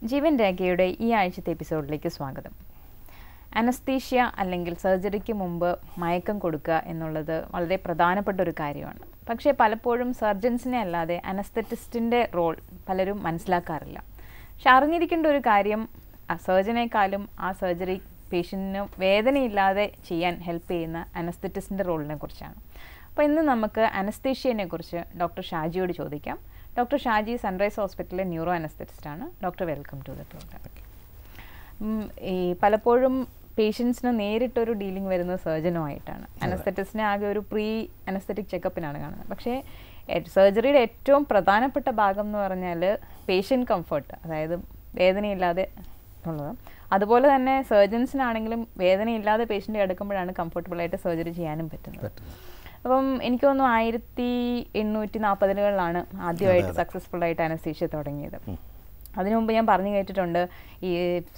ജീവൻ രേഖയുടെ ഈ ആഴ്ചത്തെ എപ്പിസോഡിലേക്ക് സ്വാഗതം. അനസ്തീഷ്യ അല്ലെങ്കിൽ സർജറിക്ക് മുമ്പ് മയക്കം കൊടുക്കുക എന്നുള്ളത് വളരെ പ്രധാനപ്പെട്ട ഒരു കാര്യമാണ്. പക്ഷേ പലപ്പോഴും സർജൻസിനെ അല്ലാതെ അനസ്തറ്റിസ്റ്റിൻ്റെ റോൾ പലരും മനസ്സിലാക്കാറില്ല. പക്ഷെ അറിഞ്ഞിരിക്കേണ്ട ഒരു കാര്യം സർജനേക്കാളും ആ സർജറി പേഷ്യൻറ്റിന് വേദനയില്ലാതെ ചെയ്യാൻ ഹെൽപ്പ് ചെയ്യുന്ന അനസ്തറ്റിസ്റ്റിൻ്റെ റോളിനെ കുറിച്ചാണ്. അപ്പോൾ ഇന്ന് നമുക്ക് അനസ്തീഷ്യനെ കുറിച്ച് ഡോക്ടർ ഷാജിയോട് ചോദിക്കാം. ഡോക്ടർ ഷാജി സൺറൈസ് ഹോസ്പിറ്റലിലെ ന്യൂറോ അനസ്തറ്റിസ്റ്റാണ്. Doctor welcome to the programme. ഈ പലപ്പോഴും പേഷ്യൻസിന് നേരിട്ടൊരു ഡീലിംഗ് വരുന്നത് സർജനുമായിട്ടാണ്. അനസ്തറ്റിസ്റ്റിനെ ആകെ ഒരു പ്രീ അനസ്തറ്റിക് ചെക്കപ്പിനാണ് കാണുന്നത്. പക്ഷേ സർജറിയുടെ ഏറ്റവും പ്രധാനപ്പെട്ട ഭാഗം എന്ന് പറഞ്ഞാൽ പേഷ്യൻ്റ് കംഫർട്ട്, അതായത് വേദനയില്ലാതെ ഉള്ളത്. അതുപോലെ തന്നെ സർജൻസിനാണെങ്കിലും വേദനയില്ലാതെ പേഷ്യൻ്റ് എടുക്കുമ്പോഴാണ് കംഫർട്ടബിളായിട്ട് സർജറി ചെയ്യാനും പറ്റുന്നത്. അപ്പം എനിക്ക് തോന്നുന്നു 1840-കളിലാണ് ആദ്യമായിട്ട് സക്സസ്ഫുള്ളായിട്ട് അനസ്തീഷ്യ തുടങ്ങിയത്. അതിനു മുമ്പ് ഞാൻ പറഞ്ഞു കേട്ടിട്ടുണ്ട് ഈ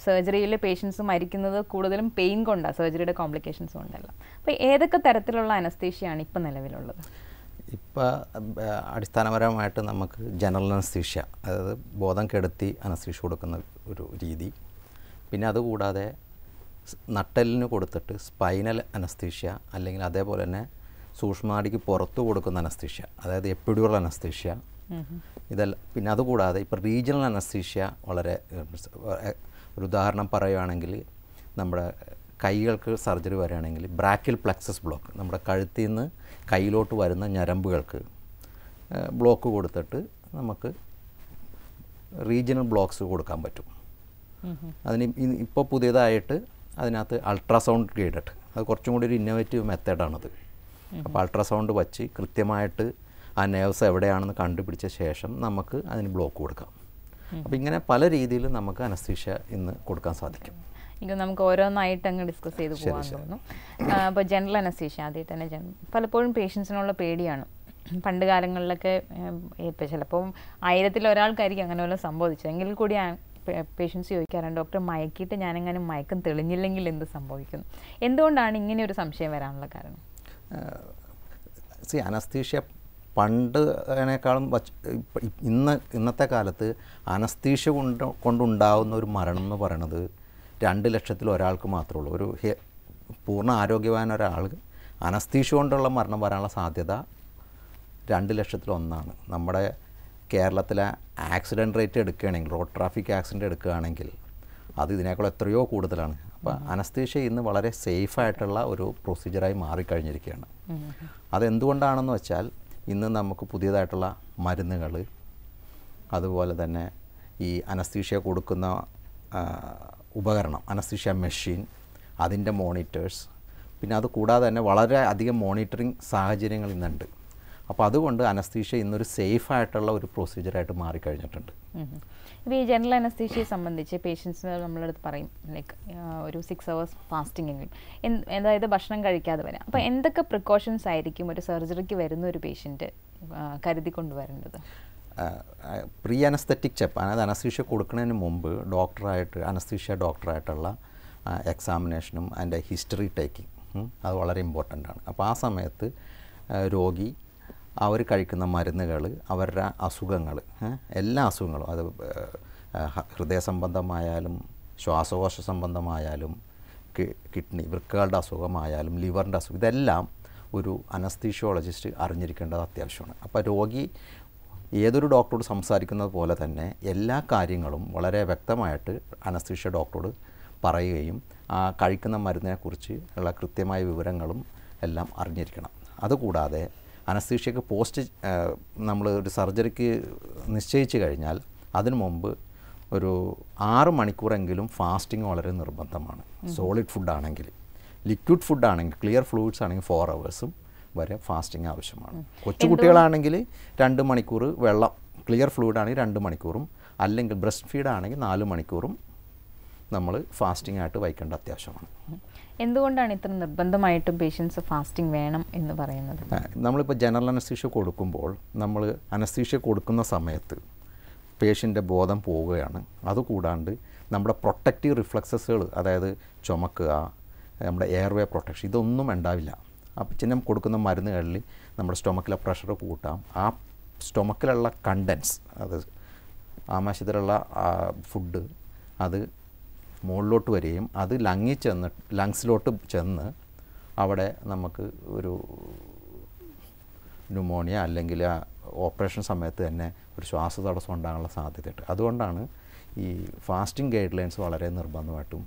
സർജറിയിൽ പേഷ്യൻസ് മരിക്കുന്നത് കൂടുതലും പെയിൻ കൊണ്ടാണ്, സർജറിയുടെ കോംപ്ലിക്കേഷൻസ് കൊണ്ടല്ല. അപ്പോൾ ഏതൊക്കെ തരത്തിലുള്ള അനസ്തീഷ്യയാണ് ഇപ്പം നിലവിലുള്ളത്? ഇപ്പോൾ അടിസ്ഥാനപരമായിട്ട് നമുക്ക് ജനറൽ അനസ്തീഷ്യ, അതായത് ബോധം കെടുത്തി അനസ്തീഷ്യ കൊടുക്കുന്ന ഒരു രീതി. പിന്നെ അതുകൂടാതെ നട്ടെല്ലിന് കൊടുത്തിട്ട് സ്പൈനൽ അനസ്തീഷ്യ, അല്ലെങ്കിൽ അതേപോലെ തന്നെ സൂക്ഷ്മനാഡിക്ക് പുറത്ത് കൊടുക്കുന്ന അനസ്തീഷ്യ, അതായത് എപ്പിഡ്യൂറൽ അനസ്തീഷ്യ, ഇതെല്ലാം. പിന്നെ അതുകൂടാതെ ഇപ്പോൾ റീജിയണൽ അനസ്തീഷ്യ വളരെ ഒരു ഉദാഹരണം പറയുകയാണെങ്കിൽ, നമ്മുടെ കൈകൾക്ക് സർജറി വരികയാണെങ്കിൽ ബ്രാക്കിൽ പ്ലെക്സസ് ബ്ലോക്ക്, നമ്മുടെ കഴുത്തിൽ നിന്ന് കയ്യിലോട്ട് വരുന്ന ഞരമ്പുകൾക്ക് ബ്ലോക്ക് കൊടുത്തിട്ട് നമുക്ക് റീജിയണൽ ബ്ലോക്ക്സ് കൊടുക്കാൻ പറ്റും. അതിന് ഇപ്പോൾ പുതിയതായിട്ട് അതിനകത്ത് അൾട്രാസൗണ്ട് ഗൈഡഡ്, അത് കുറച്ചും കൂടി ഒരു ഇന്നോവേറ്റീവ് മെത്തേഡാണത്. അപ്പോൾ അൾട്രാസൗണ്ട് വച്ച് കൃത്യമായിട്ട് ആ നെർവ്സ് എവിടെയാണെന്ന് കണ്ടുപിടിച്ച ശേഷം നമുക്ക് അതിന് ബ്ലോക്ക് കൊടുക്കാം. അപ്പോൾ ഇങ്ങനെ പല രീതിയിൽ നമുക്ക് അനസ്തീഷ്യ ഇന്ന് കൊടുക്കാൻ സാധിക്കും. എനിക്ക് നമുക്ക് ഓരോന്നായിട്ട് അങ്ങ് ഡിസ്കസ് ചെയ്ത് പോകാൻ തോന്നുന്നു. അപ്പോൾ ജനറൽ അനസ്തീഷ്യ ആദ്യമായിട്ട് തന്നെ പലപ്പോഴും പേഷ്യൻസിനുള്ള പേടിയാണ്. പണ്ട് കാലങ്ങളിലൊക്കെ ഇപ്പോൾ ചിലപ്പോൾ 1000-ൽ ഒരാൾക്കായിരിക്കും അങ്ങനെ വല്ലതും സംഭവിച്ചത്. എങ്കിൽ കൂടി പേഷ്യൻസ് ചോദിക്കാറുണ്ട്, ഡോക്ടർ മയക്കിയിട്ട് ഞാനെങ്ങനെ മയക്കം തെളിഞ്ഞില്ലെങ്കിൽ എന്ത് സംഭവിക്കുന്നു? എന്തുകൊണ്ടാണ് ഇങ്ങനെ ഒരു സംശയം വരാനുള്ള കാരണം? അനസ്തീഷ്യ പണ്ടിനേക്കാളും ഇന്നത്തെ കാലത്ത് അനസ്തീഷ്യ കൊണ്ടുണ്ടാകുന്ന ഒരു മരണം എന്ന് പറയുന്നത് 2 ലക്ഷത്തിൽ ഒരാൾക്ക് മാത്രമേ ഉള്ളൂ. ഒരു പൂർണ്ണ ആരോഗ്യവാൻ ഒരാൾ അനസ്തീഷ്യ കൊണ്ടുള്ള മരണം വരാനുള്ള സാധ്യത 2 ലക്ഷത്തിൽ 1 നമ്മുടെ കേരളത്തിലെ ആക്സിഡൻറ്റ് റേറ്റ് എടുക്കുകയാണെങ്കിൽ, റോഡ് ട്രാഫിക് ആക്സിഡൻറ്റ് എടുക്കുകയാണെങ്കിൽ അത് ഇതിനേക്കാൾ എത്രയോ കൂടുതലാണ്. അപ്പോൾ അനസ്തീഷ്യ ഇന്ന് വളരെ സേഫായിട്ടുള്ള ഒരു പ്രൊസീജിയറായി മാറിക്കഴിഞ്ഞിരിക്കുകയാണ്. അതെന്തുകൊണ്ടാണെന്ന് വെച്ചാൽ ഇന്ന് നമുക്ക് പുതിയതായിട്ടുള്ള മരുന്നുകൾ, അതുപോലെ തന്നെ ഈ അനസ്തീഷ്യ കൊടുക്കുന്ന ഉപകരണം, അനസ്തീഷ്യ മെഷീൻ, അതിൻ്റെ മോണിറ്റേഴ്സ്, പിന്നെ അത് കൂടാതെ തന്നെ വളരെ അധികം മോണിറ്ററിങ് സാഹചര്യങ്ങൾ ഇന്നുണ്ട്. അപ്പോൾ അതുകൊണ്ട് അനസ്തീഷ്യ ഇന്നൊരു സേഫായിട്ടുള്ള ഒരു പ്രൊസീജിയറായിട്ട് മാറിക്കഴിഞ്ഞിട്ടുണ്ട്. ഇപ്പോൾ ഈ ജനറൽ അനസ്തീഷ്യയെ സംബന്ധിച്ച് പേഷ്യൻസിന് നമ്മളടുത്ത് പറയും ലൈക്ക് ഒരു 6 hours ഫാസ്റ്റിംഗ് എങ്കിലും, അതായത് ഭക്ഷണം കഴിക്കാതെ വരാം. അപ്പോൾ എന്തൊക്കെ പ്രിക്കോഷൻസ് ആയിരിക്കും ഒരു സർജറിക്ക് വരുന്ന ഒരു പേഷ്യൻറ്റ് കരുതി കൊണ്ടുവരേണ്ടത്? പ്രീ അനസ്തറ്റിക് ചെപ്പ്, അതായത് അനസ്തീഷ്യ കൊടുക്കുന്നതിന് മുമ്പ് അനസ്തീഷ്യ ഡോക്ടറായിട്ടുള്ള എക്സാമിനേഷനും അതിൻ്റെ ഹിസ്റ്ററി ടേക്കിംഗ് അത് വളരെ ഇമ്പോർട്ടൻ്റ് ആണ്. അപ്പോൾ ആ സമയത്ത് രോഗി അവർ കഴിക്കുന്ന മരുന്നുകൾ, അവരുടെ അസുഖങ്ങൾ, എല്ലാ അസുഖങ്ങളും, അത് ഹൃദയ സംബന്ധമായാലും ശ്വാസകോശ സംബന്ധമായാലും കിഡ്നി വൃക്കകളുടെ അസുഖമായാലും ലിവറിൻ്റെ അസുഖം, ഇതെല്ലാം ഒരു അനസ്തീഷ്യോളജിസ്റ്റ് അറിഞ്ഞിരിക്കേണ്ടത് അത്യാവശ്യമാണ്. അപ്പോൾ രോഗി ഏതൊരു ഡോക്ടറോട് സംസാരിക്കുന്നത് പോലെ തന്നെ എല്ലാ കാര്യങ്ങളും വളരെ വ്യക്തമായിട്ട് അനസ്തീഷ്യ ഡോക്ടറോട് പറയുകയും ആ കഴിക്കുന്ന മരുന്നിനെക്കുറിച്ച് ഉള്ള കൃത്യമായ വിവരങ്ങളും എല്ലാം അറിഞ്ഞിരിക്കണം. അതുകൂടാതെ അനസ്തീഷ്യക്ക് നമ്മൾ ഒരു സർജറിക്ക് നിശ്ചയിച്ച് കഴിഞ്ഞാൽ അതിനു മുമ്പ് ഒരു 6 മണിക്കൂറെങ്കിലും ഫാസ്റ്റിംഗ് വളരെ നിർബന്ധമാണ്. സോളിഡ് ഫുഡാണെങ്കിൽ, ലിക്വിഡ് ഫുഡാണെങ്കിൽ, ക്ലിയർ ഫ്ലൂയിഡ്സ് ആണെങ്കിൽ 4 hours വരെ ഫാസ്റ്റിംഗ് ആവശ്യമാണ്. കൊച്ചുകുട്ടികളാണെങ്കിൽ 2 മണിക്കൂർ വെള്ളം, ക്ലിയർ ഫ്ലൂയിഡ് ആണെങ്കിൽ 2 മണിക്കൂറും, അല്ലെങ്കിൽ ബ്രസ്റ്റ് ഫീഡ് ആണെങ്കിൽ 4 മണിക്കൂറും നമ്മൾ ഫാസ്റ്റിംഗ് ആയിട്ട് വയ്ക്കേണ്ട അത്യാവശ്യമാണ്. എന്തുകൊണ്ടാണ് ഇത്ര നിർബന്ധമായിട്ടും പേഷ്യൻസ് ഫാസ്റ്റിംഗ് വേണം എന്ന് പറയുന്നത്? നമ്മളിപ്പോൾ ജനറൽ അനസ്തീഷ്യ കൊടുക്കുമ്പോൾ നമ്മൾ അനസ്തീഷ്യ കൊടുക്കുന്ന സമയത്ത് പേഷ്യൻ്റെ ബോധം പോവുകയാണ്. അതുകൂടാണ്ട് നമ്മുടെ പ്രൊട്ടക്റ്റീവ് റിഫ്ലക്സസുകൾ, അതായത് ചുമക്കുക, നമ്മുടെ എയർവേ പ്രൊട്ടക്ഷൻ, ഇതൊന്നും ഉണ്ടാവില്ല. അപ്പോൾ ചിഹ്നം കൊടുക്കുന്ന മരുന്നുകളിൽ നമ്മുടെ സ്റ്റൊമക്കിലെ പ്രഷർ കൂട്ടാം. ആ സ്റ്റൊമക്കിലുള്ള കണ്ടൻസ്, അത് ആമാശയത്തിലുള്ള ഫുഡ് അത് മുകളിലോട്ട് വരികയും അത് ലങ്സിലോട്ട് ചെന്ന് അവിടെ നമുക്ക് ഒരു ന്യൂമോണിയ അല്ലെങ്കിൽ ആ ഓപ്പറേഷൻ സമയത്ത് തന്നെ ഒരു ശ്വാസതടസ്സം ഉണ്ടാകാനുള്ള സാധ്യതയുണ്ട്. അതുകൊണ്ടാണ് ഈ ഫാസ്റ്റിംഗ് ഗൈഡ് ലൈൻസ് വളരെ നിർബന്ധമായിട്ടും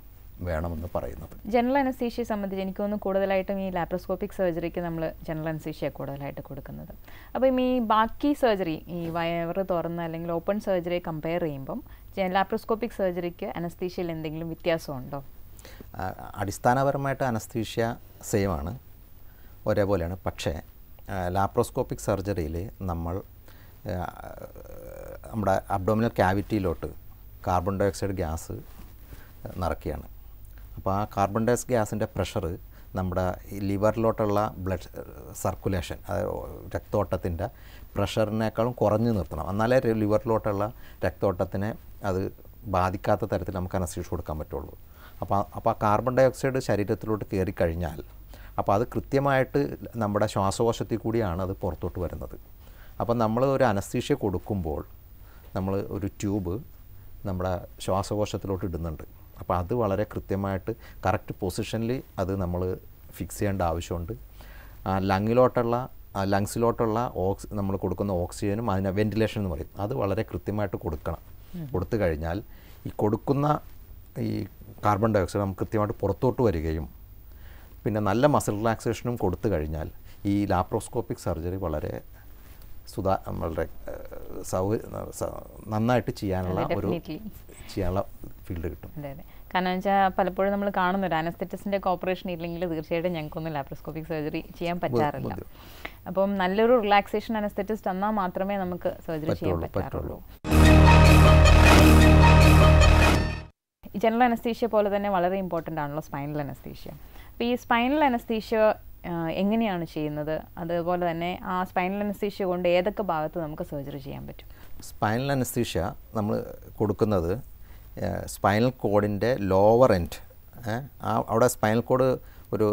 വേണമെന്ന് പറയുന്നത്. ജനറൽ അനസ്തീഷ്യയെ സംബന്ധിച്ച് എനിക്ക് തോന്നുന്നു കൂടുതലായിട്ടും ഈ ലാപ്രോസ്കോപ്പിക് സർജറിക്ക് നമ്മൾ ജനറൽ അനസ്തീഷ്യ കൂടുതലായിട്ട് കൊടുക്കുന്നത്. അപ്പം ഈ ബാക്കി സർജറി, ഈ വയറ് തുറന്ന് അല്ലെങ്കിൽ ഓപ്പൺ സർജറിയെ കമ്പയർ ചെയ്യുമ്പം ലാപ്രോസ്കോപ്പിക് സർജറിക്ക് അനസ്തീഷ്യയിൽ എന്തെങ്കിലും വ്യത്യാസമുണ്ടോ? അടിസ്ഥാനപരമായിട്ട് അനസ്തീഷ്യ സെയിം ആണ്, ഒരേപോലെയാണ്. പക്ഷേ ലാപ്രോസ്കോപ്പിക് സർജറിയിൽ നമ്മുടെ അബ്ഡോമിനൽ ക്യാവിറ്റിയിലോട്ട് കാർബൺ ഡൈ ഓക്സൈഡ് ഗ്യാസ് നിറയ്ക്കുകയാണ്. അപ്പോൾ ആ കാർബൺ ഡൈ ഓക്സൈഡ് ഗ്യാസിൻ്റെ പ്രഷർ നമ്മുടെ ലിവറിലോട്ടുള്ള ബ്ലഡ് സർക്കുലേഷൻ, അതായത് രക്തോട്ടത്തിൻ്റെ പ്രഷറിനേക്കാളും കുറഞ്ഞു നിർത്തണം. എന്നാലേ ലിവറിലോട്ടുള്ള രക്തോട്ടത്തിനെ അത് ബാധിക്കാത്ത തരത്തിൽ നമുക്ക് അനസ്തീഷ്യ കൊടുക്കാൻ പറ്റുള്ളൂ. അപ്പോൾ ആ കാർബൺ ഡൈ ഓക്സൈഡ് ശരീരത്തിലോട്ട് കയറിക്കഴിഞ്ഞാൽ അപ്പോൾ അത് കൃത്യമായിട്ട് നമ്മുടെ ശ്വാസകോശത്തിൽ കൂടിയാണ് അത് പുറത്തോട്ട് വരുന്നത്. അപ്പം നമ്മൾ ഒരു അനസ്തീഷ്യ കൊടുക്കുമ്പോൾ നമ്മൾ ഒരു ട്യൂബ് നമ്മുടെ ശ്വാസകോശത്തിലോട്ട് ഇടുന്നുണ്ട്. അപ്പോൾ അത് വളരെ കൃത്യമായിട്ട് കറക്റ്റ് പൊസിഷനിൽ അത് നമ്മൾ ഫിക്സ് ചെയ്യേണ്ട ആവശ്യമുണ്ട്. ലങ്സിലോട്ടുള്ള നമ്മൾ കൊടുക്കുന്ന ഓക്സിജനും അതിന് വെൻറ്റിലേഷൻ എന്ന് പറയും, അത് വളരെ കൃത്യമായിട്ട് കൊടുക്കണം. കൊടുത്തു കഴിഞ്ഞാൽ ഈ കൊടുക്കുന്ന ഈ കാർബൺ ഡൈ ഓക്സൈഡ് നമുക്ക് കൃത്യമായിട്ട് പുറത്തോട്ട് വരികയും പിന്നെ നല്ല മസിൽ റിലാക്സേഷനും കൊടുത്തു കഴിഞ്ഞാൽ ഈ ലാപ്രോസ്കോപ്പിക് സർജറി വളരെ നന്നായിട്ട് ചെയ്യാനുള്ള ഫീൽഡ് കിട്ടും. അതെ അതെ, കാരണം വെച്ചാൽ പലപ്പോഴും നമ്മൾ കാണുന്നുണ്ട് അനസ്തെറ്റിസ്റ്റിൻ്റെ കോപ്പറേഷൻ ഇല്ലെങ്കിൽ തീർച്ചയായിട്ടും ഞങ്ങൾക്കൊന്നും ലാപ്രോസ്കോപ്പിക് സർജറി ചെയ്യാൻ പറ്റാറില്ല. അപ്പം നല്ലൊരു റിലാക്സേഷൻ അനസ്തെറ്റിസ്റ്റ് തന്നാൽ മാത്രമേ നമുക്ക് സർജറി ചെയ്യാൻ പറ്റാറുള്ളൂ. ജനറൽ അനസ്തീഷ്യ പോലെ തന്നെ വളരെ ഇമ്പോർട്ടൻ്റ് ആണല്ലോ സ്പൈനൽ അനസ്തീഷ്യ. അപ്പോൾ ഈ സ്പൈനൽ അനസ്തീഷ്യ എങ്ങനെയാണ് ചെയ്യുന്നത്? അതുപോലെ തന്നെ ആ സ്പൈനൽ അനസ്തീഷ്യ കൊണ്ട് ഏതൊക്കെ ഭാഗത്ത് നമുക്ക് സർജറി ചെയ്യാൻ പറ്റും? സ്പൈനൽ അനസ്തീഷ്യ നമ്മൾ കൊടുക്കുന്നത് സ്പൈനൽ കോഡിൻ്റെ ലോവർ എൻഡ്, അവിടെ സ്പൈനൽ കോഡ് ഒരു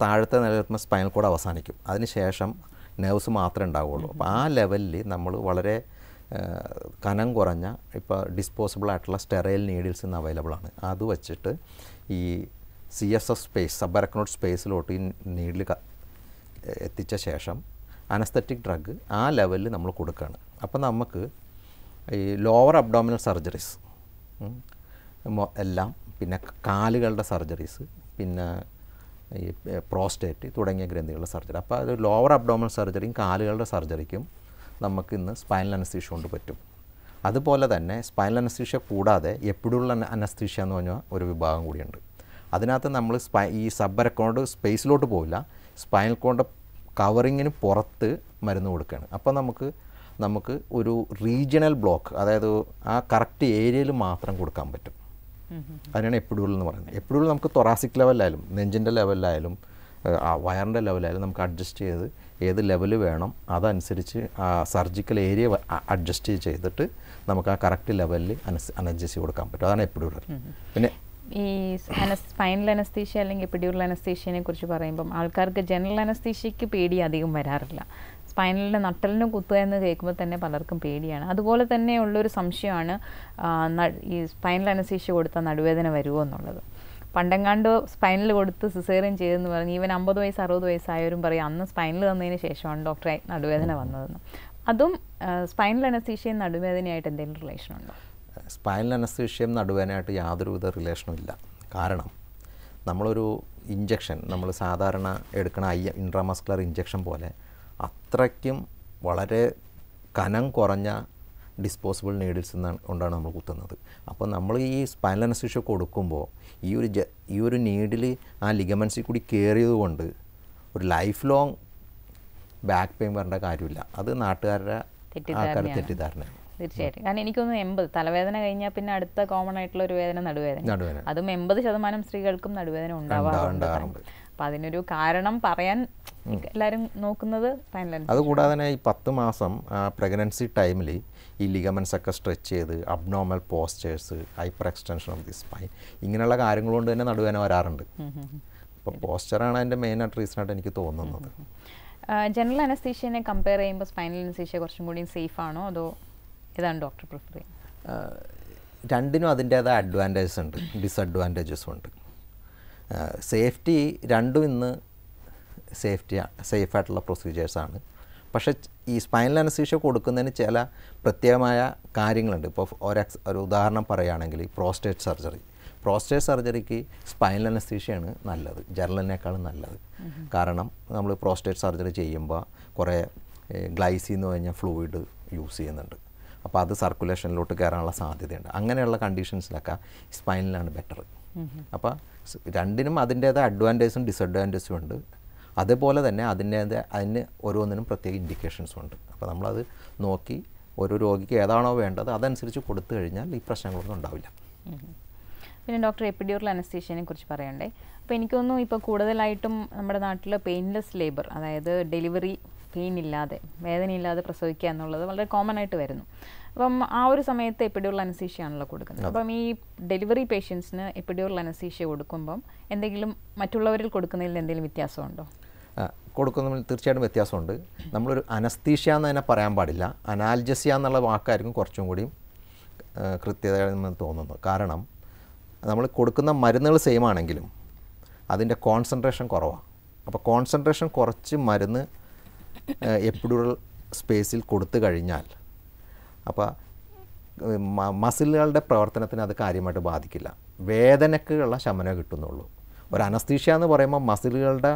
താഴത്തെ നിലനിൽക്കുമ്പോൾ സ്പൈനൽ കോഡ് അവസാനിക്കും. അതിനുശേഷം നെർവ്സ് മാത്രമേ ഉണ്ടാവുകയുള്ളൂ. അപ്പോൾ ആ ലെവലിൽ നമ്മൾ വളരെ കനം കുറഞ്ഞ ഇപ്പോൾ ഡിസ്പോസിബിൾ ആയിട്ടുള്ള സ്റ്റെറൈൽ നീഡിൽസ് ഇന്ന് അവൈലബിൾ ആണ്. അത് വച്ചിട്ട് ഈ CSF സ്പേസ്, സബ് സ്പേസിലോട്ട് ഈ നീഡിൽ എത്തിച്ച ശേഷം അനസ്തറ്റിക് ഡ്രഗ് ആ ലെവലിൽ നമ്മൾ കൊടുക്കുകയാണ്. അപ്പോൾ നമുക്ക് ഈ ലോവർ അബ്ഡോമിനൽ സർജറീസ് എല്ലാം, പിന്നെ കാലുകളുടെ സർജറീസ്, പിന്നെ ഈ പ്രോസ്റ്റേറ്റ് തുടങ്ങിയ ഗ്രന്ഥികളുടെ സർജറി. അപ്പോൾ അത് ലോവർ അബ്ഡോമിനൽ സർജറിയും കാലുകളുടെ സർജറിക്കും നമുക്ക് ഇന്ന് സ്പൈനൽ അനസ്തീഷ്യ കൊണ്ട് പറ്റും. അതുപോലെ തന്നെ സ്പൈനൽ അനസ്തീഷ്യ കൂടാതെ എപ്പിഡുറൽ അനസ്തീഷ്യ എന്ന് പറഞ്ഞാൽ ഒരു വിഭാഗം കൂടിയുണ്ട്. അതിനകത്ത് നമ്മൾ ഈ സബ് സ്പേസിലോട്ട് പോവില്ല, സ്പൈനൽ കോഡ് കവറിങ്ങിന് പുറത്ത് മരുന്ന് കൊടുക്കുകയാണ്. അപ്പോൾ നമുക്ക് ഒരു റീജിയണൽ ബ്ലോക്ക്, അതായത് ആ കറക്റ്റ് ഏരിയയിൽ മാത്രം കൊടുക്കാൻ പറ്റും. അതിനാണ് എപ്പിഡുറൽ എന്ന് പറയുന്നത്. എപ്പിഡുറൽ നമുക്ക് തൊറാസിക് ലെവലിലായാലും നെഞ്ചിൻ്റെ ലെവലിലായാലും വയറിൻ്റെ ലെവലിലായാലും നമുക്ക് അഡ്ജസ്റ്റ് ചെയ്ത് ഏത് ലെവൽ വേണം അതനുസരിച്ച് ആ സർജിക്കൽ ഏരിയ അഡ്ജസ്റ്റ് ചെയ്തിട്ട് നമുക്ക് ആ കറക്റ്റ് ലെവലിൽ അനസ്തീഷ്യ കൊടുക്കാൻ പറ്റും. അതാണ് എപ്പിഡുറൽ. പിന്നെ ഈ സ്പൈനൽ അനസ്തീഷ്യ അല്ലെങ്കിൽ എപ്പിഡ്യൂറൽ അനസ്തീഷ്യനെ കുറിച്ച് പറയുമ്പം ആൾക്കാർക്ക് ജനറൽ അനസ്തീഷ്യയ്ക്ക് പേടി അധികം വരാറില്ല. സ്പൈനലിൻ്റെ നട്ടലിന് കുത്തുക എന്ന് കേൾക്കുമ്പോൾ തന്നെ പലർക്കും പേടിയാണ്. അതുപോലെ തന്നെ ഉള്ളൊരു സംശയമാണ് ഈ സ്പൈനൽ അനസ്തീഷ്യ കൊടുത്താൽ നടുവേദന വരുമോ എന്നുള്ളത്. പണ്ടെങ്ങാണ്ട് സ്പൈനൽ കൊടുത്ത് സിസേറിയൻ ചെയ്തെന്ന് പറഞ്ഞ് ഈവൻ 50 വയസ്സ് 60 വയസ്സായവരും പറയും അന്ന് സ്പൈനൽ തന്നതിന് ശേഷമാണ് ഡോക്ടറെ നടുവേദന വന്നതെന്ന്. അതും സ്പൈനൽ അനസ്തീഷ്യയും നടുവേദനയായിട്ട് എന്തെങ്കിലും റിലേഷൻ ഉണ്ടോ? സ്പൈനൽ അനസ്തീഷ്യയും നടുവേദനയായിട്ട് യാതൊരുവിധ റിലേഷനും ഇല്ല. കാരണം നമ്മളൊരു ഇഞ്ചക്ഷൻ, നമ്മൾ സാധാരണ എടുക്കുന്ന ഇൻട്രാമസ്കുലർ ഇഞ്ചക്ഷൻ പോലെ അത്രയ്ക്കും വളരെ കനം കുറഞ്ഞ ഡിസ്പോസിബിൾ നീഡിൽസ് കൊണ്ടാണ് നമ്മൾ കുത്തുന്നത്. അപ്പോൾ നമ്മൾ ഈ സ്പൈനൽ അനസ്തീഷ്യ കൊടുക്കുമ്പോൾ ഈ ഒരു നീഡിൽ ആ ലിഗമെൻസിൽ കൂടി കയറിയത് കൊണ്ട് ഒരു ലൈഫ് ലോങ് ബാക്ക് പെയിൻ വരേണ്ട കാര്യമില്ല. അത് നാട്ടുകാരുടെ തെറ്റിദ്ധാരണയാണ്. തീർച്ചയായിട്ടും. കാരണം എനിക്കൊന്ന് 80 തലവേദന കഴിഞ്ഞാൽ പിന്നെ അടുത്ത കോമൺ ആയിട്ടുള്ള ഒരു വേദന നടുവേദന. അതും 80% സ്ത്രീകൾക്കും നടുവേദന ഉണ്ടാവാറുണ്ട്. അപ്പം അതിനൊരു കാരണം പറയാൻ എല്ലാവരും നോക്കുന്നത് സ്പൈനൽ. അതുകൂടാതെ തന്നെ ഈ 10 മാസം പ്രഗ്നൻസി ടൈമിൽ ഈ ലിഗമെൻസ് ഒക്കെ സ്ട്രെച്ച് ചെയ്ത് abnormal postures, hyperextension of the spine, ഇങ്ങനെയുള്ള കാര്യങ്ങൾ കൊണ്ട് തന്നെ നടുവേദന വരാറുണ്ട്. അപ്പോൾ പോസ്റ്ററാണ് അതിൻ്റെ മെയിനായിട്ട് റീസണായിട്ട് എനിക്ക് തോന്നുന്നത്. ജനറൽ അനസ്തീഷ്യനെ കമ്പയർ ചെയ്യുമ്പോൾ സ്പൈനൽ അനസ്തീഷ്യ കുറച്ചും കൂടി സേഫ് ആണോ അതോ ഏതാണ് ഡോക്ടർ പ്രിഫർ ചെയ്യുന്നത്? രണ്ടിനും അതിൻ്റേതായ അഡ്വാൻറ്റേജസ് ഉണ്ട്, ഡിസഡ്വാൻറ്റേജസും ഉണ്ട്. സേഫ്റ്റി രണ്ടും ഇന്ന് സേഫായിട്ടുള്ള പ്രൊസീജിയേഴ്സാണ്. പക്ഷേ ഈ സ്പൈനൽ അനസ്തീഷ്യ കൊടുക്കുന്നതിന് ചില പ്രത്യേകമായ കാര്യങ്ങളുണ്ട്. ഇപ്പോൾ ഒരു ഉദാഹരണം പറയുകയാണെങ്കിൽ പ്രോസ്റ്റേറ്റ് സർജറിക്ക് സ്പൈനൽ അനസ്തീഷ്യയാണ് നല്ലത്, ജനറലിനേക്കാളും നല്ലത്. കാരണം നമ്മൾ പ്രോസ്റ്റേറ്റ് സർജറി ചെയ്യുമ്പോൾ കുറേ ഗ്ലൈസി എന്ന് പറഞ്ഞ ഫ്ലൂയിഡ് യൂസ് ചെയ്യുന്നുണ്ട്. അപ്പോൾ അത് സർക്കുലേഷനിലോട്ട് കയറാനുള്ള സാധ്യതയുണ്ട്. അങ്ങനെയുള്ള കണ്ടീഷൻസിലൊക്കെ സ്പൈനലാണ് ബെറ്റർ. അപ്പോൾ രണ്ടിനും അതിൻ്റേതായ അഡ്വാൻറ്റേജും ഡിസഡ്വാൻറ്റേജും ഉണ്ട്. അതേപോലെ തന്നെ അതിന് ഓരോന്നിനും പ്രത്യേക ഇൻഡിക്കേഷൻസും ഉണ്ട്. അപ്പോൾ നമ്മളത് നോക്കി ഓരോ രോഗിക്ക് ഏതാണോ വേണ്ടത് അതനുസരിച്ച് കൊടുത്തു കഴിഞ്ഞാൽ ഈ പ്രശ്നങ്ങളൊന്നും ഉണ്ടാവില്ല. പിന്നെ ഡോക്ടർ, എപ്പിഡ്യൂറൽ അനസ്തീഷ്യനെ കുറിച്ച് പറയണ്ടേ. അപ്പോൾ എനിക്ക് തോന്നുന്നു ഇപ്പോൾ കൂടുതലായിട്ടും നമ്മുടെ നാട്ടിൽ പെയിൻലെസ് ലേബർ, അതായത് ഡെലിവറി പെയിൻ ഇല്ലാതെ, വേദനയില്ലാതെ പ്രസവിക്കുക എന്നുള്ളത് വളരെ കോമൺ ആയിട്ട് വരുന്നു. അപ്പം ആ ഒരു സമയത്ത് എപ്പിഡ്യൂറൽ അനസ്തീഷ്യ ആണല്ലോ കൊടുക്കുന്നത്. അപ്പം ഈ ഡെലിവറി പേഷ്യൻസിന് എപ്പിഡ്യൂറൽ അനസ്തീഷ്യ കൊടുക്കുമ്പം എന്തെങ്കിലും മറ്റുള്ളവരിൽ കൊടുക്കുന്നതിൽ എന്തെങ്കിലും വ്യത്യാസമുണ്ടോ? കൊടുക്കുന്നതിൽ തീർച്ചയായിട്ടും വ്യത്യാസമുണ്ട്. നമ്മളൊരു അനസ്തീഷ്യ എന്ന് തന്നെ പറയാൻ പാടില്ല, അനാൽജസിയ എന്നുള്ള വാക്കായിരിക്കും കുറച്ചും കൂടിയും കൃത്യതയെന്ന് തോന്നുന്നു. കാരണം നമ്മൾ കൊടുക്കുന്ന മരുന്നുകൾ സെയിം ആണെങ്കിലും അതിൻ്റെ കോൺസെൻട്രേഷൻ കുറവാണ്. അപ്പോൾ കോൺസെൻട്രേഷൻ കുറച്ച് മരുന്ന് എപ്പിഡ്യൂറൽ സ്പേസിൽ കൊടുത്തു കഴിഞ്ഞാൽ അപ്പോൾ മസിലുകളുടെ പ്രവർത്തനത്തിന് അത് കാര്യമായിട്ട് ബാധിക്കില്ല. വേദനയ്ക്കുള്ള ശമനം കിട്ടുന്നുള്ളൂ. ഒരു അനസ്തീഷ്യ എന്ന് പറയുമ്പോൾ മസിലുകളുടെ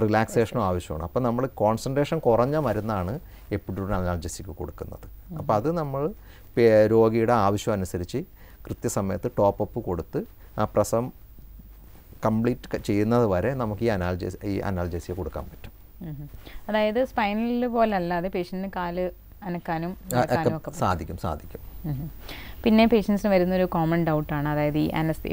റിലാക്സേഷനും ആവശ്യമാണ്. അപ്പോൾ നമ്മൾ കോൺസെൻട്രേഷൻ കുറഞ്ഞ മരുന്നാണ് എപ്പിഡ്യൂറൽ അനാൽജസിക്ക് കൊടുക്കുന്നത്. അപ്പോൾ അത് നമ്മൾ രോഗിയുടെ ആവശ്യം അനുസരിച്ച് കൃത്യസമയത്ത് ടോപ്പപ്പ് കൊടുത്ത് ആ പ്രസവം കംപ്ലീറ്റ് ചെയ്യുന്നത് വരെ നമുക്ക് ഈ അനാൽജസിയ കൊടുക്കാൻ പറ്റും. അതായത് സ്പൈനൽ പോലെ അല്ലാതെ പേഷ്യൻറ്റിന് കാല് അനക്കാനും സാധിക്കും. പിന്നെ പേഷ്യൻസിന് വരുന്നൊരു കോമൺ ഡൗട്ടാണ്, അതായത് ഈ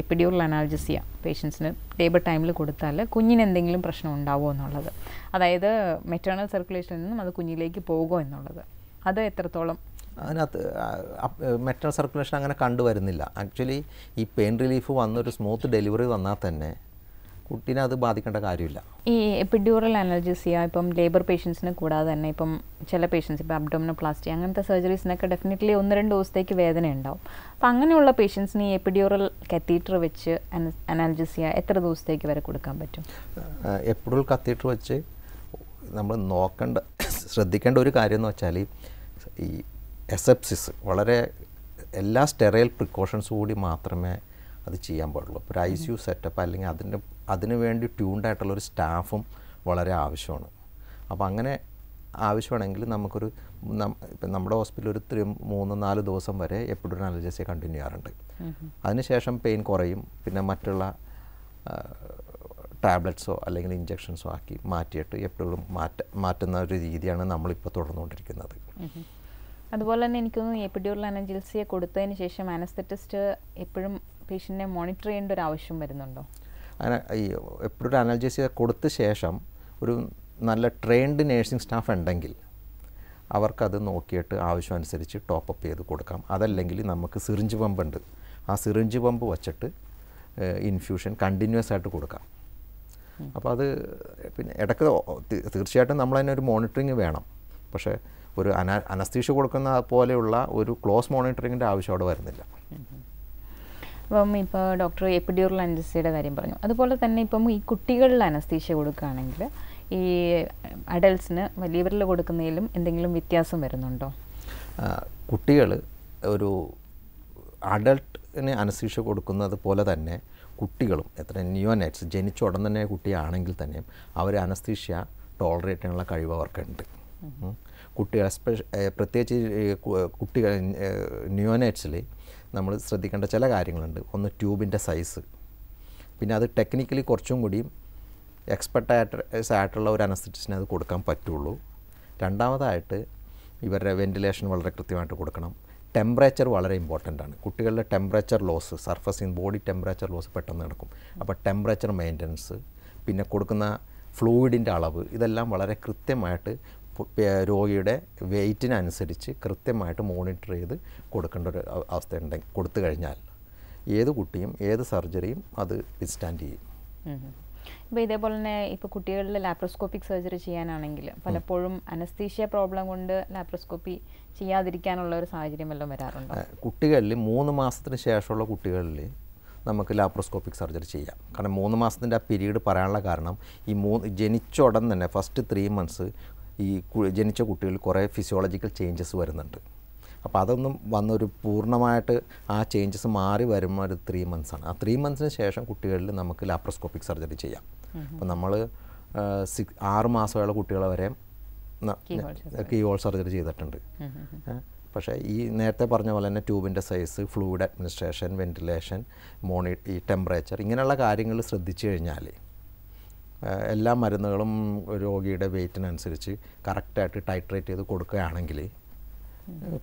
എപ്പിഡ്യൂറൽ അനാൽജസിയ പേഷ്യൻസിന് ലേബർ ടൈമിൽ കൊടുത്താൽ കുഞ്ഞിന് എന്തെങ്കിലും പ്രശ്നം ഉണ്ടാവുമോ എന്നുള്ളത്, അതായത് മെറ്റേണൽ സർക്കുലേഷനിൽ നിന്നും അത് കുഞ്ഞിലേക്ക് പോകുമോ എന്നുള്ളത്, അത് എത്രത്തോളം? അതിനകത്ത് മെറ്റേണൽ സർക്കുലേഷൻ അങ്ങനെ കണ്ടുവരുന്നില്ല. ആക്ച്വലി ഈ പെയിൻ റിലീഫ് വന്നൊരു സ്മൂത്ത് ഡെലിവറി വന്നാൽ തന്നെ കുട്ടീനെ അത് ബാധിക്കേണ്ട കാര്യമില്ല. ഈ എപ്പിഡ്യൂറൽ അനൽജസിയ ഇപ്പം ലേബർ പേഷ്യൻസിന് കൂടാതെ തന്നെ ഇപ്പം ചില പേഷ്യൻസ് ഇപ്പോൾ അബ്ഡോമിനോപ്ലാസ്റ്റി അങ്ങനത്തെ സർജറീസിനൊക്കെ ഡെഫിനറ്റ്ലി 1-2 ദിവസത്തേക്ക് വേദന ഉണ്ടാവും. അപ്പം അങ്ങനെയുള്ള പേഷ്യൻസിന് ഈ എപ്പിഡ്യൂറൽ കത്തീറ്റർ വെച്ച് അനൽജസിയ എത്ര ദിവസത്തേക്ക് വരെ കൊടുക്കാൻ പറ്റും? എപ്പിഡ്യൂറൽ കത്തീറ്റർ വെച്ച് നമ്മൾ ശ്രദ്ധിക്കേണ്ട ഒരു കാര്യം എന്ന് വെച്ചാൽ ഈ എസെപ്സിസ് വളരെ എല്ലാ സ്റ്റെറൈൽ പ്രിക്കോഷൻസ് കൂടി മാത്രമേ അത് ചെയ്യാൻ പാടുള്ളൂ. ഇപ്പോൾ ഒരു ICU സെറ്റപ്പ് അല്ലെങ്കിൽ അതിന് വേണ്ടി ട്യൂൺഡായിട്ടുള്ളൊരു സ്റ്റാഫും വളരെ ആവശ്യമാണ്. അപ്പോൾ അങ്ങനെ ആവശ്യമാണെങ്കിൽ നമുക്കൊരു ഇപ്പം നമ്മുടെ ഹോസ്പിറ്റലിൽ ഒരു 3-4 ദിവസം വരെ എപ്പിഡ്യൂറൽ അനൽജസിയ കണ്ടിന്യൂ ചെയ്യാറുണ്ട്. അതിനുശേഷം പെയിൻ കുറയും. പിന്നെ മറ്റുള്ള ടാബ്ലറ്റ്സോ അല്ലെങ്കിൽ ഇഞ്ചക്ഷൻസോ ആക്കി മാറ്റിയിട്ട് എപ്പോഴും മാറ്റുന്ന ഒരു രീതിയാണ് നമ്മളിപ്പോൾ തുടർന്നുകൊണ്ടിരിക്കുന്നത്. അതുപോലെ തന്നെ എനിക്ക് തോന്നുന്നു എപ്പിഡ്യൂറൽ അനൽജസിയ കൊടുത്തതിന് ശേഷം അനസ്തെറ്റിസ്റ്റ് എപ്പോഴും പേഷ്യൻറ്റിനെ മോണിറ്റർ ചെയ്യേണ്ട ഒരു ആവശ്യം വരുന്നുണ്ടോ? ഈ എപ്പിഡ്യൂറൽ അനൽജസിയ കൊടുത്ത ശേഷം ഒരു നല്ല ട്രെയിൻഡ് നേഴ്സിംഗ് സ്റ്റാഫ് ഉണ്ടെങ്കിൽ അവർക്കത് നോക്കിയിട്ട് ആവശ്യം അനുസരിച്ച് ടോപ്പപ്പ് ചെയ്ത് കൊടുക്കാം. അതല്ലെങ്കിൽ നമുക്ക് സിറിഞ്ച് പമ്പ് ഉണ്ട്, ആ സിറിഞ്ച് പമ്പ് വച്ചിട്ട് ഇൻഫ്യൂഷൻ കണ്ടിന്യൂസ് ആയിട്ട് കൊടുക്കാം. അപ്പോൾ അത് പിന്നെ ഇടയ്ക്ക് തീർച്ചയായിട്ടും നമ്മളതിനൊരു മോണിറ്ററിങ് വേണം. പക്ഷേ ഒരു അനസ്തീഷ്യ കൊടുക്കുന്ന പോലെയുള്ള ഒരു ക്ലോസ് മോണിറ്ററിങ്ങിൻ്റെ ആവശ്യം അവിടെ വരുന്നില്ല. അപ്പം ഇപ്പോൾ ഡോക്ടർ എപ്പിഡ്യൂറൽ അനസ്തീഷ്യയുടെ കാര്യം പറഞ്ഞു. അതുപോലെ തന്നെ ഇപ്പം ഈ കുട്ടികളിൽ അനസ്തീഷ്യ കൊടുക്കുകയാണെങ്കിൽ ഈ അഡൽട്ട്സിന് വലിയവരിൽ കൊടുക്കുന്നതിലും എന്തെങ്കിലും വ്യത്യാസം വരുന്നുണ്ടോ? കുട്ടികൾ ഒരു അഡൾട്ടിന് അനസ്തീഷ്യ കൊടുക്കുന്നത് പോലെ തന്നെ കുട്ടികളും നിയോനേറ്റ്സ് ജനിച്ച ഉടൻ തന്നെ കുട്ടിയാണെങ്കിൽ തന്നെയും അവർ അനസ്തീഷ്യ ടോളറേറ്റ് ചെയ്യാനുള്ള കഴിവ് അവർക്കുണ്ട്. കുട്ടികൾ പ്രത്യേകിച്ച് കുട്ടികൾ നിയോനേറ്റ്സിൽ നമ്മൾ ശ്രദ്ധിക്കേണ്ട ചില കാര്യങ്ങളുണ്ട്. ഒന്ന് ട്യൂബിൻ്റെ സൈസ്, പിന്നെ അത് ടെക്നിക്കലി കുറച്ചും കൂടിയും എക്സ്പെർട്ടായിട്ടുള്ള ഒരു അനസ്തറ്റിസ്റ്റിന് അത് കൊടുക്കാൻ പറ്റുള്ളൂ. രണ്ടാമതായിട്ട് ഇവരുടെ വെൻറ്റിലേഷൻ വളരെ കൃത്യമായിട്ട് കൊടുക്കണം. ടെമ്പറേച്ചർ വളരെ ഇമ്പോർട്ടൻ്റ് ആണ്. കുട്ടികളുടെ ടെമ്പറേച്ചർ ലോസ്, സർഫസിൻ ബോഡി ടെമ്പറേച്ചർ ലോസ് പെട്ടെന്ന് നടക്കും. അപ്പോൾ ടെമ്പറേച്ചർ മെയിൻ്റനൻസ്, പിന്നെ കൊടുക്കുന്ന ഫ്ലൂയിഡിൻ്റെ അളവ്, ഇതെല്ലാം വളരെ കൃത്യമായിട്ട് രോഗിയുടെ വെയ്റ്റിനനുസരിച്ച് കൃത്യമായിട്ട് മോണിറ്റർ ചെയ്ത് കൊടുക്കേണ്ട ഒരു അവസ്ഥ ഉണ്ടെങ്കിൽ കൊടുത്തു കഴിഞ്ഞാൽ ഏത് കുട്ടിയും ഏത് സർജറിയും അത് വിത്ത്സ്റ്റാൻഡ് ചെയ്യും. ഇപ്പോൾ ഇതേപോലെ തന്നെ ഇപ്പോൾ കുട്ടികളിൽ ലാപ്രോസ്കോപ്പിക് സർജറി ചെയ്യാനാണെങ്കിൽ പലപ്പോഴും അനസ്തീഷ്യ പ്രോബ്ലം കൊണ്ട് ലാപ്രോസ്കോപ്പി ചെയ്യാതിരിക്കാനുള്ള ഒരു സാഹചര്യം വല്ലതും വരാറുണ്ടോ? കുട്ടികളിൽ 3 മാസത്തിന് ശേഷമുള്ള കുട്ടികളിൽ നമുക്ക് ലാപ്രോസ്കോപ്പിക് സർജറി ചെയ്യാം. കാരണം 3 മാസത്തിൻ്റെ ആ പീരീഡ് പറയാനുള്ള കാരണം ഈ ജനിച്ച ഉടൻ തന്നെ ഫസ്റ്റ് 3 മന്ത്സ് ഈ ജനിച്ച കുട്ടികളിൽ കുറേ ഫിസിയോളജിക്കൽ ചേഞ്ചസ് വരുന്നുണ്ട്. അപ്പോൾ അതൊന്നും വന്നൊരു പൂർണ്ണമായിട്ട് ആ ചേഞ്ചസ് മാറി വരുമ്പോൾ ഒരു 3 മന്ത്സാണ്. ആ 3 മന്ത്സിന് ശേഷം കുട്ടികളിൽ നമുക്ക് ലാപ്രോസ്കോപ്പിക് സർജറി ചെയ്യാം. അപ്പോൾ നമ്മൾ 6 മാസമുള്ള കുട്ടികളെ വരെ കീ ഹോൾ സർജറി ചെയ്തിട്ടുണ്ട്. പക്ഷേ ഈ നേരത്തെ പറഞ്ഞ പോലെ തന്നെ ട്യൂബിൻ്റെ സൈസ്, ഫ്ലൂയിഡ് അഡ്മിനിസ്ട്രേഷൻ, വെൻറ്റിലേഷൻ, ഈ ടെമ്പറേച്ചർ, ഇങ്ങനെയുള്ള കാര്യങ്ങൾ ശ്രദ്ധിച്ചു കഴിഞ്ഞാൽ എല്ലാ മരുന്നുകളും രോഗിയുടെ വെയ്റ്റിനനുസരിച്ച് കറക്റ്റായിട്ട് ടൈട്രേറ്റ് ചെയ്ത് കൊടുക്കുകയാണെങ്കിൽ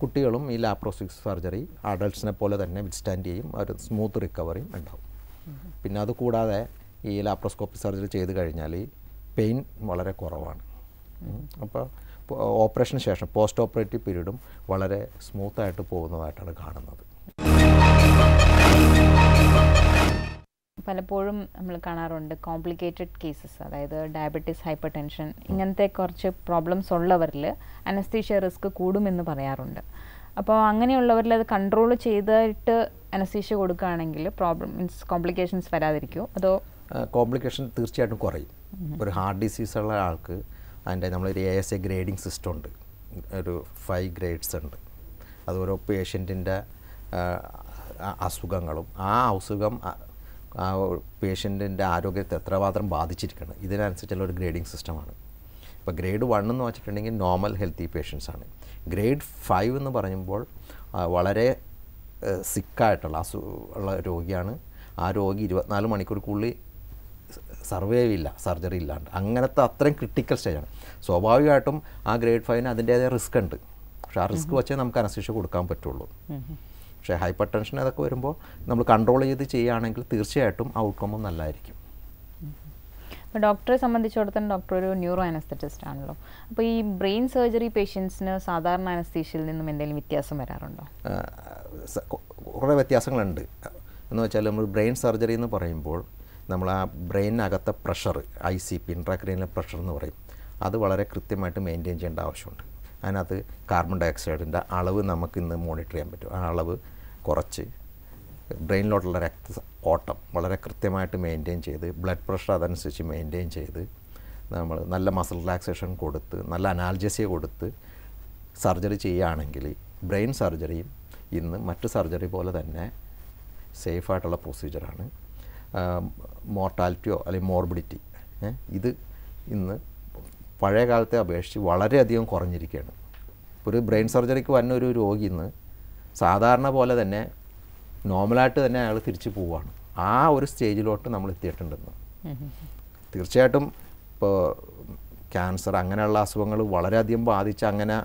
കുട്ടികളും ഈ ലാപ്രോസ്കോപ്പിക് സർജറി അഡൾട്ട്സിനെ പോലെ തന്നെ വിത്ത്സ്റ്റാൻഡ് ചെയ്യും, ഒരു സ്മൂത്ത് റിക്കവറിയും ഉണ്ടാവും. പിന്നെ അതുകൂടാതെ ഈ ലാപ്രോസ്കോപ്പിക് സർജറി ചെയ്ത് കഴിഞ്ഞാൽ പെയിൻ വളരെ കുറവാണ്. അപ്പോൾ ഓപ്പറേഷന് ശേഷം പോസ്റ്റ് ഓപ്പറേറ്റീവ് പീരീഡും വളരെ സ്മൂത്തായിട്ട് പോകുന്നതായിട്ടാണ് കാണുന്നത്. പലപ്പോഴും നമ്മൾ കാണാറുണ്ട് കോംപ്ലിക്കേറ്റഡ് കേസസ്, അതായത് ഡയബറ്റീസ്, ഹൈപ്പർ ടെൻഷൻ, ഇങ്ങനത്തെ കുറച്ച് പ്രോബ്ലംസ് ഉള്ളവരിൽ അനസ്തീഷ്യ റിസ്ക് കൂടുമെന്ന് പറയാറുണ്ട്. അപ്പോൾ അങ്ങനെയുള്ളവരിൽ അത് കൺട്രോൾ ചെയ്തിട്ട് അനസ്തീഷ്യ കൊടുക്കുകയാണെങ്കിൽ കോംപ്ലിക്കേഷൻസ് വരാതിരിക്കുമോ? അതോ കോംപ്ലിക്കേഷൻ തീർച്ചയായിട്ടും കുറയും. ഒരു ഹാർട്ട് ഡിസീസുള്ള ആൾക്ക് അതിൻ്റെ നമ്മളൊരു ASA ഗ്രേഡിംഗ് സിസ്റ്റം ഉണ്ട്. ഒരു 5 ഗ്രേഡ്സ് ഉണ്ട്. അത് ഓരോ പേഷ്യൻറ്റിൻ്റെ അസുഖങ്ങളും ആ അസുഖം ആ പേഷ്യൻറ്റിൻ്റെ ആരോഗ്യത്തെ എത്രമാത്രം ബാധിച്ചിരിക്കണം ഇതിനനുസരിച്ചുള്ള ഒരു ഗ്രേഡിംഗ് സിസ്റ്റമാണ്. ഇപ്പോൾ ഗ്രേഡ് 1 എന്ന് വെച്ചിട്ടുണ്ടെങ്കിൽ നോർമൽ ഹെൽത്തി പേഷ്യൻസാണ്. ഗ്രേഡ് 5 എന്ന് പറയുമ്പോൾ വളരെ സിക്കായിട്ടുള്ള ഉള്ള രോഗിയാണ്. ആ രോഗി 24 മണിക്കൂർക്കുള്ളിൽ സർവൈവ് ഇല്ല സർജറി ഇല്ലാണ്ട്, അങ്ങനത്തെ അത്രയും ക്രിട്ടിക്കൽ സ്റ്റേജാണ്. സ്വാഭാവികമായിട്ടും ആ ഗ്രേഡ് 5ന് അതിൻ്റേതായ റിസ്ക് ഉണ്ട്. പക്ഷേ ആ റിസ്ക് വെച്ചേ നമുക്ക് അനസ്തീഷ്യ കൊടുക്കാൻ പറ്റുള്ളൂ. പക്ഷേ ഹൈപ്പർ ടെൻഷൻ അതൊക്കെ വരുമ്പോൾ നമ്മൾ കൺട്രോൾ ചെയ്ത് ചെയ്യുകയാണെങ്കിൽ തീർച്ചയായിട്ടും ഔട്ട്കമ്മും നല്ലതായിരിക്കും. അപ്പോൾ ഡോക്ടറെ സംബന്ധിച്ചിടത്തോളം ഡോക്ടർ ഒരു ന്യൂറോ അനസ്തറ്റിസ്റ്റ് ആണല്ലോ. അപ്പോൾ ഈ ബ്രെയിൻ സർജറി പേഷ്യൻസിന് സാധാരണ അനസ്തീഷ്യയിൽ നിന്നും എന്തെങ്കിലും വ്യത്യാസം വരാറുണ്ടോ? കുറേ വ്യത്യാസങ്ങളുണ്ട്. എന്ന് വെച്ചാൽ നമ്മൾ ബ്രെയിൻ സർജറി എന്ന് പറയുമ്പോൾ നമ്മൾ ആ ബ്രെയിനകത്തെ പ്രഷർ, ICP, ഇൻട്രാക്രീനിയൽ പ്രഷർ എന്ന് പറയും, അത് വളരെ കൃത്യമായിട്ട് മെയിൻറ്റെയിൻ ചെയ്യേണ്ട ആവശ്യമുണ്ട്. അതിനകത്ത് കാർബൺ ഡൈ ഓക്സൈഡിൻ്റെ അളവ് നമുക്ക് ഇന്ന് മോണിറ്റർ ചെയ്യാൻ പറ്റും. ആ അളവ് കുറച്ച് ബ്രെയിനിലോട്ടുള്ള ഓട്ടം വളരെ കൃത്യമായിട്ട് മെയിൻറ്റെയിൻ ചെയ്ത് ബ്ലഡ് പ്രഷർ അതനുസരിച്ച് മെയിൻറ്റെയിൻ ചെയ്ത് നമ്മൾ നല്ല മസിൽ റിലാക്സേഷൻ കൊടുത്ത് നല്ല അനാൽജസിയ കൊടുത്ത് സർജറി ചെയ്യുകയാണെങ്കിൽ ബ്രെയിൻ സർജറിയും ഇന്ന് മറ്റ് സർജറി പോലെ തന്നെ സേഫായിട്ടുള്ള പ്രൊസീജിയറാണ്. മോർട്ടാലിറ്റിയോ അല്ലെങ്കിൽ മോർബിഡിറ്റി ഇത് ഇന്ന് പഴയ കാലത്തെ അപേക്ഷിച്ച് വളരെയധികം കുറഞ്ഞിരിക്കുകയാണ്. ഒരു ബ്രെയിൻ സർജറിക്ക് വന്ന ഒരു രോഗി ഇന്ന് സാധാരണ പോലെ തന്നെ നോർമലായിട്ട് തന്നെ അയാൾ തിരിച്ചു പോവുകയാണ്. ആ ഒരു സ്റ്റേജിലോട്ട് നമ്മൾ എത്തിയിട്ടുണ്ടെന്ന്. തീർച്ചയായിട്ടും ഇപ്പോൾ ക്യാൻസർ അങ്ങനെയുള്ള അസുഖങ്ങൾ വളരെയധികം ബാധിച്ച് അങ്ങനെ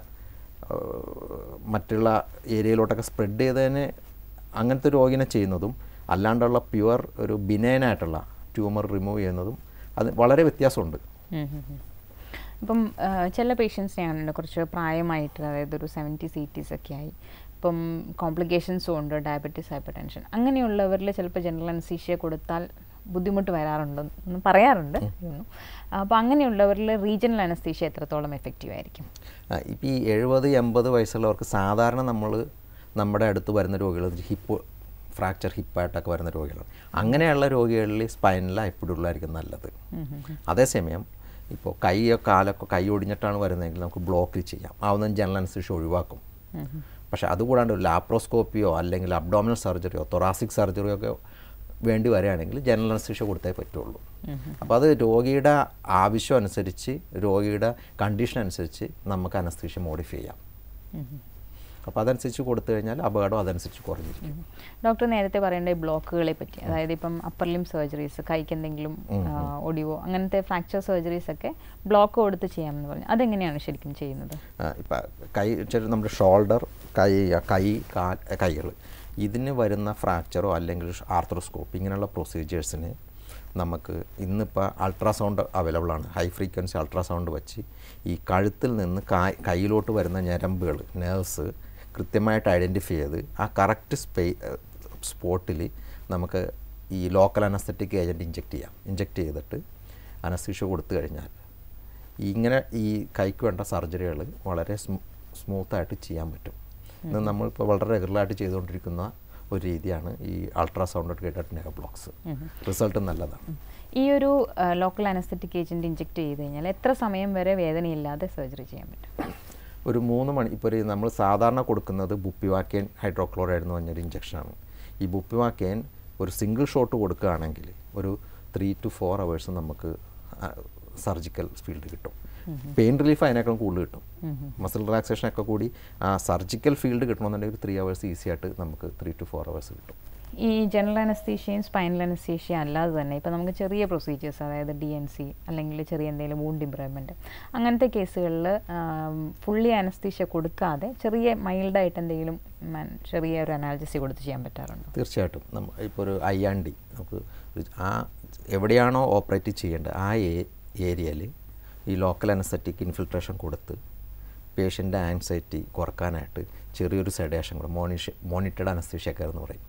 മറ്റുള്ള ഏരിയയിലോട്ടൊക്കെ സ്പ്രെഡ് ചെയ്തതിന് അങ്ങനത്തെ രോഗിനെ ചെയ്യുന്നതും അല്ലാണ്ടുള്ള പ്യുവർ ഒരു ബിനൈനായിട്ടുള്ള ട്യൂമർ റിമൂവ് ചെയ്യുന്നതും അത് വളരെ വ്യത്യാസമുണ്ട്. ഇപ്പം ചില പേഷ്യൻസിനെയാണ് കുറച്ച് പ്രായമായിട്ട്, അതായത് ഒരു 70s 80s ഒക്കെ ആയി, ഇപ്പം കോംപ്ലിക്കേഷൻസും ഉണ്ട്, ഡയബറ്റീസ്, ഹൈപ്പർ ടെൻഷൻ, അങ്ങനെയുള്ളവരിൽ ചിലപ്പോൾ ജനറൽ അനസ്തീഷ്യ കൊടുത്താൽ ബുദ്ധിമുട്ട് വരാറുണ്ടെന്ന് പറയാറുണ്ട്. അപ്പോൾ അങ്ങനെയുള്ളവരിൽ റീജിയണൽ അനസ്തീഷ്യ എത്രത്തോളം എഫക്റ്റീവ് ആയിരിക്കും? ഇപ്പോൾ ഈ 70-80 വയസ്സുള്ളവർക്ക് സാധാരണ നമ്മുടെ അടുത്ത് വരുന്ന രോഗികൾ ഫ്രാക്ചർ ഹിപ്പായിട്ടൊക്കെ വരുന്ന രോഗികളാണ്. അങ്ങനെയുള്ള രോഗികളിൽ സ്പൈനൽ എപ്പോഴുള്ളതായിരിക്കും നല്ലത്. അതേസമയം ഇപ്പോൾ കൈയോ കാലൊക്കെ കൈ ഒടിഞ്ഞിട്ടാണ് വരുന്നതെങ്കിൽ നമുക്ക് ബ്ലോക്ക് ചെയ്യാം, ആവുന്ന ജനറൽ അനസ്തീഷ്യ ഒഴിവാക്കും. പക്ഷേ അതുകൂടാണ്ട് ഒരു ലാപ്രോസ്കോപ്പിയോ അല്ലെങ്കിൽ അബ്ഡോമിനൽ സർജറിയോ തൊറാസിക് സർജറിയോ ഒക്കെ വേണ്ടി വരികയാണെങ്കിൽ ജനറൽ അനസ്തീഷ്യ കൊടുത്തേ പറ്റുള്ളൂ. അപ്പോൾ അത് രോഗിയുടെ ആവശ്യം അനുസരിച്ച്, രോഗിയുടെ കണ്ടീഷൻ അനുസരിച്ച് നമുക്ക് അനസ്തീഷ്യ മോഡിഫൈ ചെയ്യാം. അപ്പോൾ അതനുസരിച്ച് കൊടുത്തു കഴിഞ്ഞാൽ അപകടം അതനുസരിച്ച് കുറഞ്ഞിരിക്കും. ഡോക്ടർ നേരത്തെ പറയേണ്ട ബ്ലോക്കുകളെ പറ്റി, അതായത് ഇപ്പം അപ്പർ ലിം സർജറീസ്, കൈക്ക് എന്തെങ്കിലും ഒടിവോ അങ്ങനത്തെ ഫ്രാക്ചർ സർജറീസ് ഒക്കെ ബ്ലോക്ക് കൊടുത്ത് ചെയ്യാമെന്ന് പറഞ്ഞു. അതെങ്ങനെയാണ് ശരിക്കും ചെയ്യുന്നത്? ഇപ്പം കൈ നമ്മുടെ ഷോൾഡർ, കൈകൾ ഇതിന് വരുന്ന ഫ്രാക്ചറോ അല്ലെങ്കിൽ ആർത്രോസ്കോപ്പ് ഇങ്ങനെയുള്ള പ്രൊസീജിയേഴ്സിന് നമുക്ക് ഇന്നിപ്പോൾ അൾട്രാസൗണ്ട് അവൈലബിൾ ആണ്. ഹൈ ഫ്രീക്വൻസി അൾട്രാസൗണ്ട് വെച്ച് ഈ കഴുത്തിൽ നിന്ന് കയ്യിലോട്ട് വരുന്ന ഞരമ്പുകൾ, നെർവ്സ് കൃത്യമായിട്ട് ഐഡൻറ്റിഫൈ ചെയ്ത് ആ കറക്റ്റ് സ്പോട്ടിൽ നമുക്ക് ഈ ലോക്കൽ അനസ്തെറ്റിക് ഏജൻറ്റ് ഇഞ്ചെക്റ്റ് ചെയ്തിട്ട് അനസ്തീഷ്യ കൊടുത്തു കഴിഞ്ഞാൽ ഇങ്ങനെ ഈ കൈക്ക് വേണ്ട സർജറികൾ വളരെ സ്മൂത്തായിട്ട് ചെയ്യാൻ പറ്റും. ഇന്ന് നമ്മളിപ്പോൾ വളരെ റെഗുലറായിട്ട് ചെയ്തുകൊണ്ടിരിക്കുന്ന ഒരു രീതിയാണ് ഈ ultrasound guided nerve blocks. Result നല്ലതാണ്. ഈ ഒരു ലോക്കൽ അനസ്തെറ്റിക് ഏജൻറ്റ് ഇഞ്ചെക്ട് ചെയ്ത് കഴിഞ്ഞാൽ എത്ര സമയം വരെ വേദനയില്ലാതെ സർജറി ചെയ്യാൻ പറ്റും? ഒരു 3 മണി. ഇപ്പോൾ നമ്മൾ സാധാരണ കൊടുക്കുന്നത് ബുപ്പിവാക്കേൻ ഹൈഡ്രോക്ലോറൈഡ് എന്ന് പറഞ്ഞൊരു ഇഞ്ചക്ഷനാണ്. ഈ ബുപ്പിവാക്കേൻ ഒരു സിംഗിൾ ഷോട്ട് കൊടുക്കുകയാണെങ്കിൽ ഒരു 3 to 4 hours നമുക്ക് സർജിക്കൽ ഫീൽഡ് കിട്ടും. പെയിൻ റിലീഫ് അതിനേക്കാളും കൂടുതൽ കിട്ടും. മസിൽ റിലാക്സേഷൻ ഒക്കെ കൂടി ആ സർജിക്കൽ ഫീൽഡ് കിട്ടണമെന്നുണ്ടെങ്കിൽ 3 hours ഈസി ആയിട്ട് നമുക്ക് 3 to 4 hours കിട്ടും. ഈ ജനറൽ അനസ്തീഷ്യയും സ്പൈനൽ അനസ്തീഷ്യ അല്ലാതെ തന്നെ ഇപ്പോൾ നമുക്ക് ചെറിയ പ്രൊസീജിയേഴ്സ്, അതായത് DNC അല്ലെങ്കിൽ ചെറിയ എന്തെങ്കിലും വൂണ്ട് ഇംപ്രൂവ്മെൻറ്റ്, അങ്ങനത്തെ കേസുകളിൽ ഫുള്ളി അനസ്തീഷ്യ കൊടുക്കാതെ ചെറിയ മൈൽഡായിട്ട് എന്തെങ്കിലും ചെറിയ ഒരു അനാൽജസി കൊടുത്ത് ചെയ്യാൻ പറ്റാറുണ്ടോ? തീർച്ചയായിട്ടും. ഇപ്പോൾ ഒരു IND നമുക്ക് ആ എവിടെയാണോ ഓപ്പറേറ്റ് ചെയ്യേണ്ടത് ആ ഏരിയയിൽ ഈ ലോക്കൽ അനസ്തെറ്റിക് ഇൻഫിൽട്രേഷൻ കൊടുത്ത് പേഷ്യൻ്റെ ആൻസൈറ്റി കുറക്കാനായിട്ട് ചെറിയൊരു സെഡേഷൻ കൂടെ മോണിറ്റേഡ് അനസ്തീഷ്യ കെയർ എന്ന് പറയും.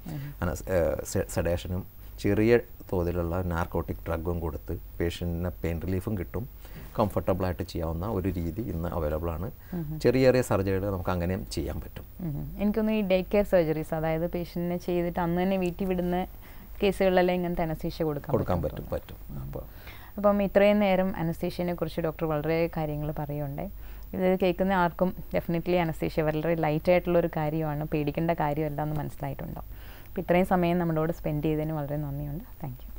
സെഡേഷനും ചെറിയ തോതിലുള്ള നാർക്കോട്ടിക് ഡ്രഗും കൊടുത്ത് പേഷ്യൻറ്റിന് പെയിൻ റിലീഫും കിട്ടും. കംഫർട്ടബിളായിട്ട് ചെയ്യാവുന്ന ഒരു രീതി ഇന്ന് അവൈലബിൾ ആണ്. ചെറിയ ചെറിയ സർജറികൾ നമുക്ക് അങ്ങനെയും ചെയ്യാൻ പറ്റും. എനിക്കൊന്ന് ഈ ഡേ കെയർ സർജറീസ്, അതായത് പേഷ്യൻറ്റിനെ ചെയ്തിട്ട് അന്ന് തന്നെ വീട്ടിൽ വിടുന്ന കേസുകളിലെല്ലാം ഇങ്ങനത്തെ അനസ്തീഷ്യ കൊടുക്കാൻ പറ്റും. അപ്പം ഇത്രയും നേരം അനസ്തീഷ്യനെ കുറിച്ച് ഡോക്ടർ വളരെ കാര്യങ്ങൾ പറയുന്നുണ്ട്. ഇത് കേൾക്കുന്ന ആർക്കും ഡെഫിനറ്റ്ലി അനസ്തീഷ്യ വളരെ ലൈറ്റായിട്ടുള്ളൊരു കാര്യമാണ്, പേടിക്കേണ്ട കാര്യമല്ല എന്ന് മനസ്സിലായിട്ടുണ്ടാവും. അപ്പോൾ ഇത്രയും സമയം നമ്മളോട് സ്പെൻഡ് ചെയ്തതിന് വളരെ നന്ദിയുണ്ട്. Thank you.